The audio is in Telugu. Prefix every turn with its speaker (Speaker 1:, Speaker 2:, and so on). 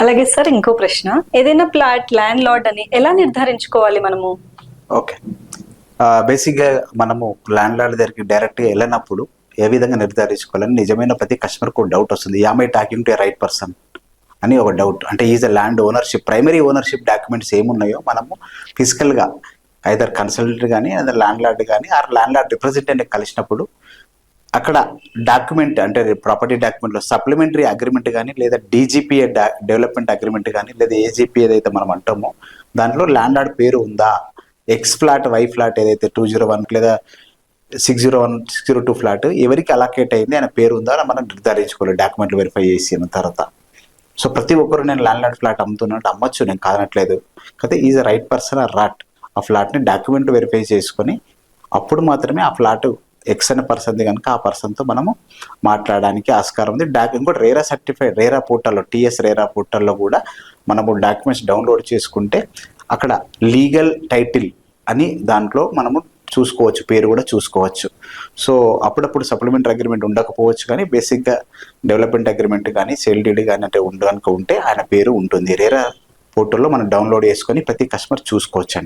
Speaker 1: అలాగే సార్, ఇంకో ప్రశ్న, ఏదైనా ప్లాట్ ల్యాండ్ లార్డ్ అని ఎలా నిర్ధారించుకోవాలి మనము?
Speaker 2: ఓకే. బేసిక్గా మనము ల్యాండ్ లార్డ్ దగ్గరికి డైరెక్ట్గా వెళ్ళినప్పుడు ఏ విధంగా నిర్ధారించుకోవాలని నిజమైన ప్రతి కస్టమర్కు డౌట్ వస్తుంది. Am I talking to A right person అని ఒక డౌట్. అంటే is a land ownership, primary ownership documents ఏమున్నాయో మనము ఫిజికల్గా ఐదర్ కన్సల్టెంట్ కానీ ఐదర్ ల్యాండ్ లార్డ్ కానీ ఆర్ ల్యాండ్ లార్డ్ రిప్రజెంటేటివ్ కలిసినప్పుడు అక్కడ డాక్యుమెంట్ అంటే ప్రాపర్టీ డాక్యుమెంట్లో సప్లిమెంటరీ అగ్రిమెంట్ కానీ లేదా డీజీపీఏ డెవలప్మెంట్ అగ్రిమెంట్ కానీ లేదా ఏజీపీ ఏదైతే మనం అంటామో దాంట్లో ల్యాండ్ లార్డ్ పేరు ఉందా, ఎక్స్ ఫ్లాట్ వై ఫ్లాట్ ఏదైతే 201 లేదా 601 602 ఫ్లాట్ ఎవరికి అలాకేట్ అయింది ఆయన పేరు ఉందా అని మనం నిర్ధారించుకోవాలి డాక్యుమెంట్లు వెరిఫై చేసిన తర్వాత. సో ప్రతి ఒక్కరు నేను ల్యాండ్ లార్డ్ ఫ్లాట్ అమ్ముతున్నట్టు అమ్మొచ్చు, నేను కాదనట్లేదు. అయితే is a right person or రాట్ ఆ ఫ్లాట్ని డాక్యుమెంట్ వెరిఫై చేసుకొని అప్పుడు మాత్రమే ఆ ఫ్లాట్ ఎక్స్ అనే పర్సన్ది కనుక ఆ పర్సన్తో మనము మాట్లాడడానికి ఆస్కారం ఉంది. ఇంకోటి రేరా సర్టిఫైడ్ రేరా పోర్టల్లో టీఎస్ రేరా పోర్టల్లో కూడా మనము డాక్యుమెంట్స్ డౌన్లోడ్ చేసుకుంటే అక్కడ లీగల్ టైటిల్ అని దాంట్లో మనము చూసుకోవచ్చు, పేరు కూడా చూసుకోవచ్చు. సో అప్పుడప్పుడు సప్లిమెంటరీ అగ్రిమెంట్ ఉండకపోవచ్చు కానీ బేసిక్గా డెవలప్మెంట్ అగ్రిమెంట్ కానీ సేల్ డీడ్ కానీ అంటే కనుక ఉంటే ఆయన పేరు ఉంటుంది. రేరా పోర్టల్లో మనం డౌన్లోడ్ చేసుకొని ప్రతి కస్టమర్ చూసుకోవచ్చు.